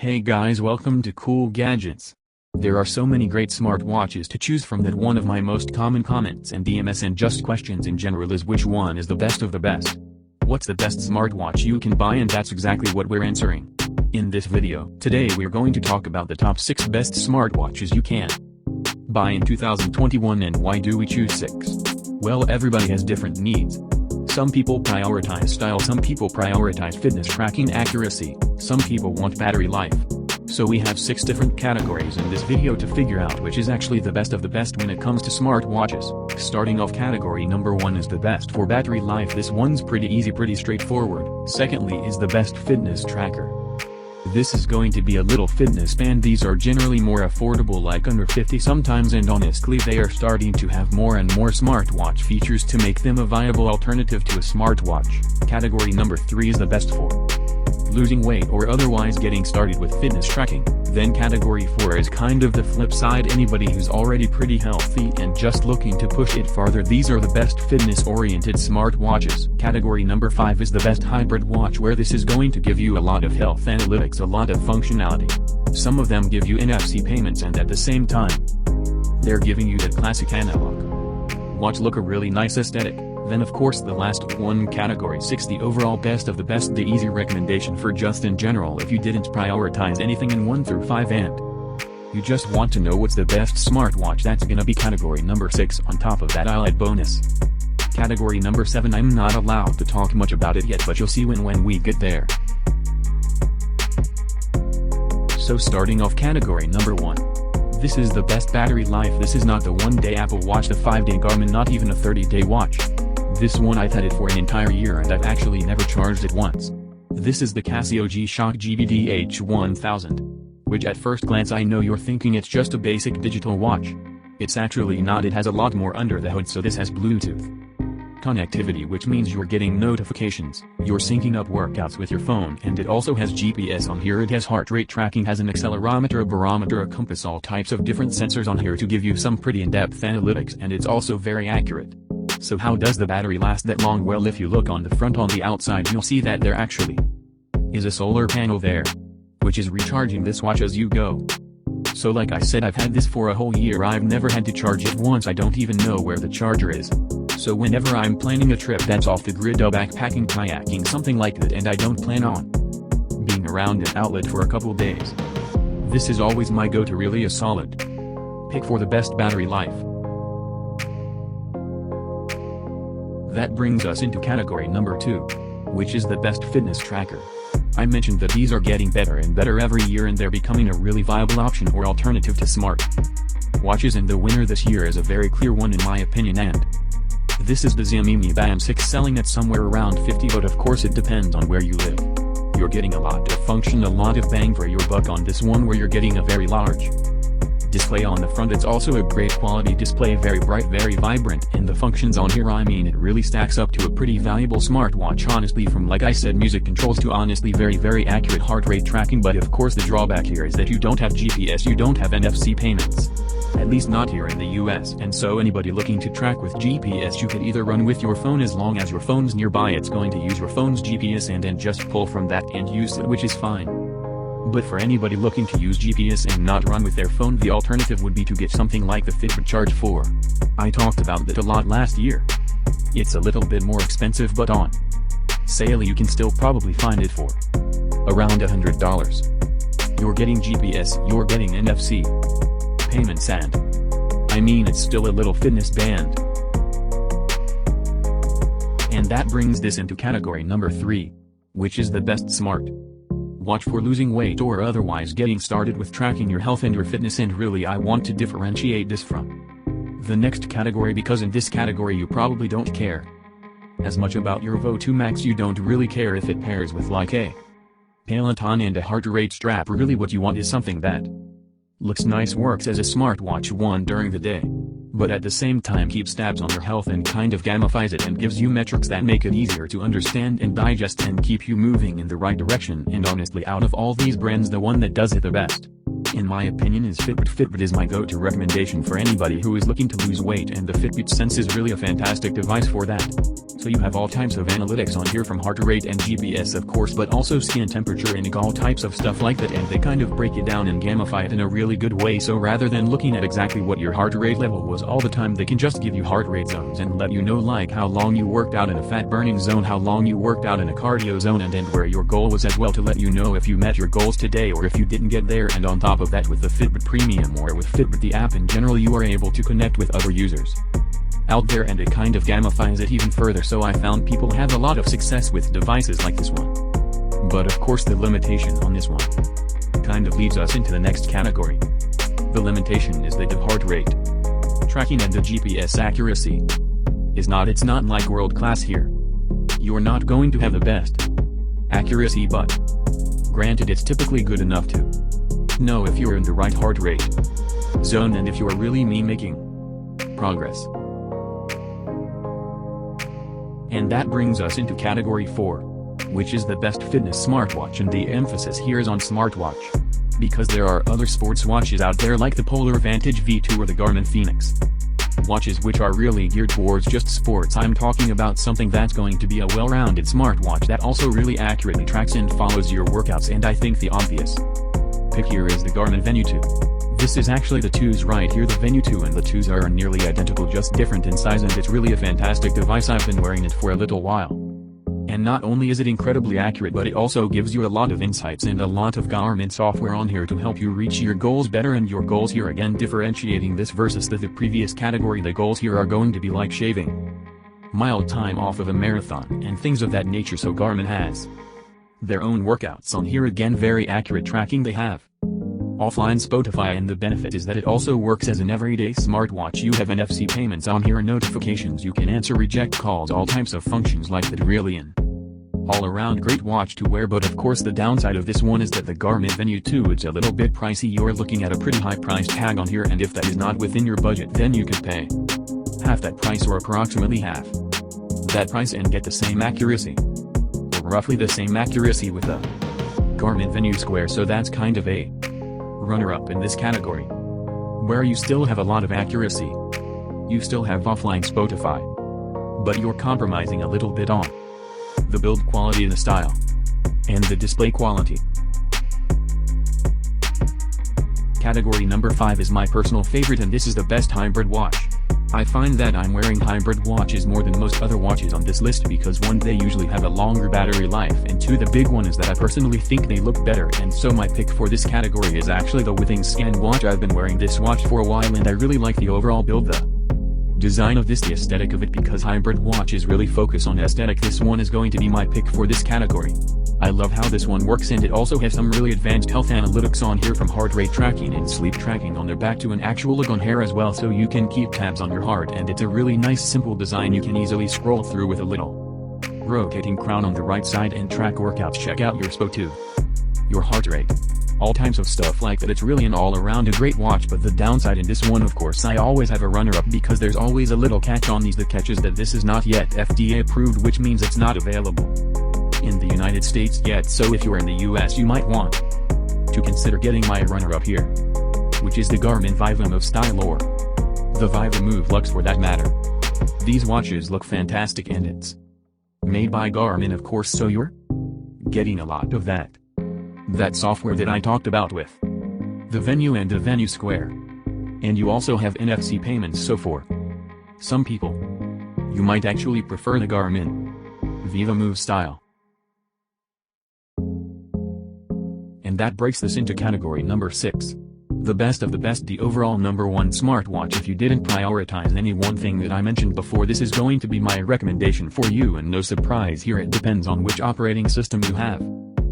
Hey guys, welcome to Cool Gadgets. There are so many great smartwatches to choose from that one of my most common comments and DMs and just questions in general is which one is the best of the best. What's the best smartwatch you can buy, and that's exactly what we're answering. In this video, today we're going to talk about the top 6 best smartwatches you can buy in 2021 and why do we choose 6. Well, everybody has different needs. Some people prioritize style, some people prioritize fitness tracking accuracy, some people want battery life. So we have 6 different categories in this video to figure out which is actually the best of the best when it comes to smartwatches. Starting off, category number 1 is the best for battery life. This one's pretty easy, pretty straightforward. Secondly is the best fitness tracker. This is going to be a little fitness band. These are generally more affordable, like under 50 sometimes, and honestly they are starting to have more and more smartwatch features to make them a viable alternative to a smartwatch. Category number 3 is the best for losing weight or otherwise getting started with fitness tracking. Then category 4 is kind of the flip side, anybody who's already pretty healthy and just looking to push it farther. These are the best fitness-oriented smartwatches. Category number 5 is the best hybrid watch, where this is going to give you a lot of health analytics, a lot of functionality. Some of them give you NFC payments, and at the same time, they're giving you that classic analog watch look, a really nice aesthetic. Then of course the last one, category 6, the overall best of the best, the easy recommendation for just in general if you didn't prioritize anything in 1 through 5 and you just want to know what's the best smartwatch, that's gonna be category number 6. On top of that, I'll add bonus. Category number 7, I'm not allowed to talk much about it yet, but you'll see when we get there. So starting off, category number 1. This is the best battery life. This is not the 1-day Apple Watch, the 5-day Garmin, not even a 30-day watch. This one I've had it for an entire year and I've actually never charged it once. This is the Casio G-Shock GBD H1000. Which at first glance I know you're thinking it's just a basic digital watch. It's actually not. It has a lot more under the hood. So this has Bluetooth connectivity, which means you're getting notifications, you're syncing up workouts with your phone, and it also has GPS on here. It has heart rate tracking, has an accelerometer, a barometer, a compass, all types of different sensors on here to give you some pretty in-depth analytics, and it's also very accurate. So how does the battery last that long? Well, if you look on the front, on the outside, you'll see that there actually is a solar panel there, which is recharging this watch as you go. So like I said, I've had this for a whole year. I've never had to charge it once. I don't even know where the charger is. So whenever I'm planning a trip that's off the grid, backpacking, kayaking, something like that, and I don't plan on being around an outlet for a couple days, this is always my go-to, really a solid pick for the best battery life. That brings us into category number 2, which is the best fitness tracker. I mentioned that these are getting better and better every year, and they're becoming a really viable option or alternative to smart watches, and the winner this year is a very clear one in my opinion, and this is the Xiaomi Band 6, selling at somewhere around 50, but of course it depends on where you live. You're getting a lot of function, a lot of bang for your buck on this one, where you're getting a very large display on the front. It's also a great quality display, very bright, very vibrant, and the functions on here, I mean, it really stacks up to a pretty valuable smartwatch, honestly, from like I said, music controls to honestly very accurate heart rate tracking. But of course the drawback here is that you don't have GPS, you don't have NFC payments. At least not here in the US, and so anybody looking to track with GPS, you could either run with your phone. As long as your phone's nearby, it's going to use your phone's GPS and then just pull from that and use it, which is fine. But for anybody looking to use GPS and not run with their phone, the alternative would be to get something like the Fitbit Charge 4. I talked about that a lot last year. It's a little bit more expensive, but on sale you can still probably find it for around $100. You're getting GPS, you're getting NFC payments, and I mean, it's still a little fitness band. And that brings this into category number 3, which is the best smart watch for losing weight or otherwise getting started with tracking your health and your fitness. And really I want to differentiate this from the next category, because in this category you probably don't care as much about your VO2 max. You don't really care if it pairs with like a Peloton and a heart rate strap. Really what you want is something that looks nice, works as a smartwatch one during the day, but at the same time keeps tabs on your health and kind of gamifies it and gives you metrics that make it easier to understand and digest and keep you moving in the right direction. And honestly, out of all these brands, the one that does it the best, in my opinion, is Fitbit. Fitbit is my go-to recommendation for anybody who is looking to lose weight, and the Fitbit Sense is really a fantastic device for that. So you have all types of analytics on here, from heart rate and GPS of course, but also skin temperature and all types of stuff like that, and they kind of break it down and gamify it in a really good way. So rather than looking at exactly what your heart rate level was all the time, they can just give you heart rate zones and let you know like how long you worked out in a fat burning zone, how long you worked out in a cardio zone, and where your goal was as well, to let you know if you met your goals today or if you didn't get there. And on top of that, with the Fitbit Premium or with Fitbit the app in general, you are able to connect with other users out there, and it kind of gamifies it even further. So I found people have a lot of success with devices like this one. But of course the limitation on this one kind of leads us into the next category. The limitation is that the heart rate tracking and the GPS accuracy it's not like world class here. You're not going to have the best accuracy, but granted it's typically good enough to know if you're in the right heart rate zone and if you are really making progress. And that brings us into category 4, which is the best fitness smartwatch, and the emphasis here is on smartwatch, because there are other sports watches out there like the Polar Vantage V2 or the Garmin Phoenix watches, which are really geared towards just sports. I'm talking about something that's going to be a well-rounded smartwatch that also really accurately tracks and follows your workouts, and I think the obvious pick here is the Garmin Venu 2. This is actually the 2s right here, the Venu 2 and the 2s are nearly identical, just different in size, and it's really a fantastic device. I've been wearing it for a little while. And not only is it incredibly accurate, but it also gives you a lot of insights and a lot of Garmin software on here to help you reach your goals better. And your goals here, again differentiating this versus the previous category, the goals here are going to be like shaving mild time off of a marathon and things of that nature. So Garmin has their own workouts on here, again very accurate tracking. They have offline Spotify, and the benefit is that it also works as an everyday smartwatch. You have NFC payments on here, notifications, you can answer, reject calls, all types of functions like that. Really an all-around great watch to wear. But of course the downside of this one is that the Garmin Venu 2, it's a little bit pricey. You're looking at a pretty high price tag on here, and if that is not within your budget, then you could pay half that price or approximately half that price and get the same accuracy, or roughly the same accuracy, with the Garmin Venu Square. So that's kind of a runner-up in this category, where you still have a lot of accuracy, you still have offline Spotify, but you're compromising a little bit on the build quality, the style, and the display quality. Category number 5 is my personal favorite, and this is the best hybrid watch. I find that I'm wearing hybrid watches more than most other watches on this list because 1, they usually have a longer battery life, and 2, the big one is that I personally think they look better. And so my pick for this category is actually the Withings Scan watch. I've been wearing this watch for a while and I really like the overall build, the design of this, the aesthetic of it, because hybrid watches really focus on aesthetic. This one is going to be my pick for this category. I love how this one works, and it also has some really advanced health analytics on here, from heart rate tracking and sleep tracking on their back to an actual look on hair as well, so you can keep tabs on your heart. And it's a really nice simple design you can easily scroll through with a little rotating crown on the right side and track workouts. Check out your SPO2, your heart rate, all types of stuff like that. It's really an all-around a great watch. But the downside in this one, of course, I always have a runner-up, because there's always a little catch on these. The catch is that this is not yet FDA approved, which means it's not available in the United States yet. So if you're in the US, you might want to consider getting my runner-up here, which is the Garmin Viva Move Style, or the Viva Move Lux for that matter. These watches look fantastic, and it's made by Garmin of course, so you're getting a lot of that software that I talked about with the Venu and the Venu Square. And you also have NFC payments, so for some people, you might actually prefer the Garmin Viva Move Style. And that breaks this into category number 6. The best of the best, the overall number 1 smartwatch. If you didn't prioritize any one thing that I mentioned before, this is going to be my recommendation for you, and no surprise here, it depends on which operating system you have.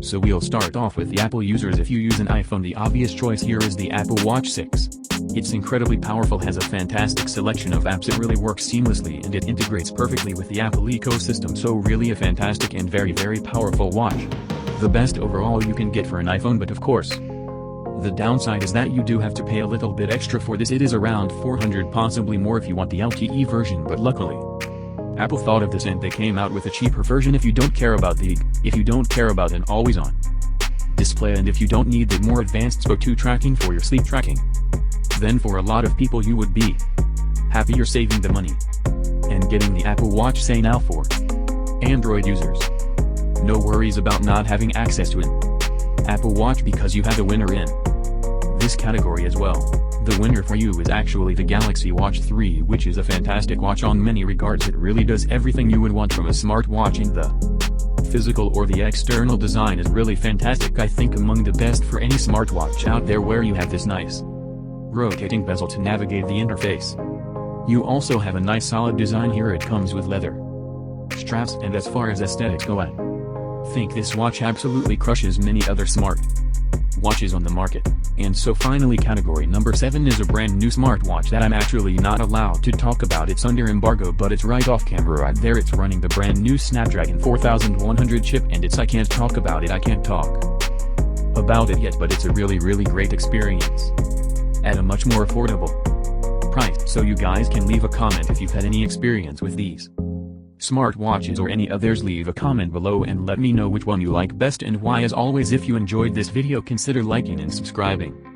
So we'll start off with the Apple users. If you use an iPhone, the obvious choice here is the Apple Watch 6. It's incredibly powerful, has a fantastic selection of apps, it really works seamlessly, and it integrates perfectly with the Apple ecosystem, so really a fantastic and very powerful watch. The best overall you can get for an iPhone, but of course, the downside is that you do have to pay a little bit extra for this. It is around $400, possibly more if you want the LTE version, but luckily Apple thought of this and they came out with a cheaper version if you don't care about an always-on display, and if you don't need the more advanced SPO2 tracking for your sleep tracking. Then for a lot of people you would be happier saving the money and getting the Apple Watch, say now for Android users. No worries about not having access to an Apple Watch because you have a winner in this category as well. The winner for you is actually the Galaxy Watch 3, which is a fantastic watch on many regards. It really does everything you would want from a smartwatch, and the physical or the external design is really fantastic. I think among the best for any smartwatch out there, where you have this nice rotating bezel to navigate the interface. You also have a nice solid design here. It comes with leather straps, and as far as aesthetics go, I think this watch absolutely crushes many other smart watches on the market. And so finally, category number 7 is a brand new smartwatch that I'm actually not allowed to talk about. It's under embargo, but it's right off camera right there. It's running the brand new Snapdragon 4100 chip, and I can't talk about it. I can't talk about it yet, but it's a really great experience at a much more affordable price. So you guys can leave a comment if you've had any experience with these smartwatches or any others. Leave a comment below and let me know which one you like best and why. As always, if you enjoyed this video, consider liking and subscribing.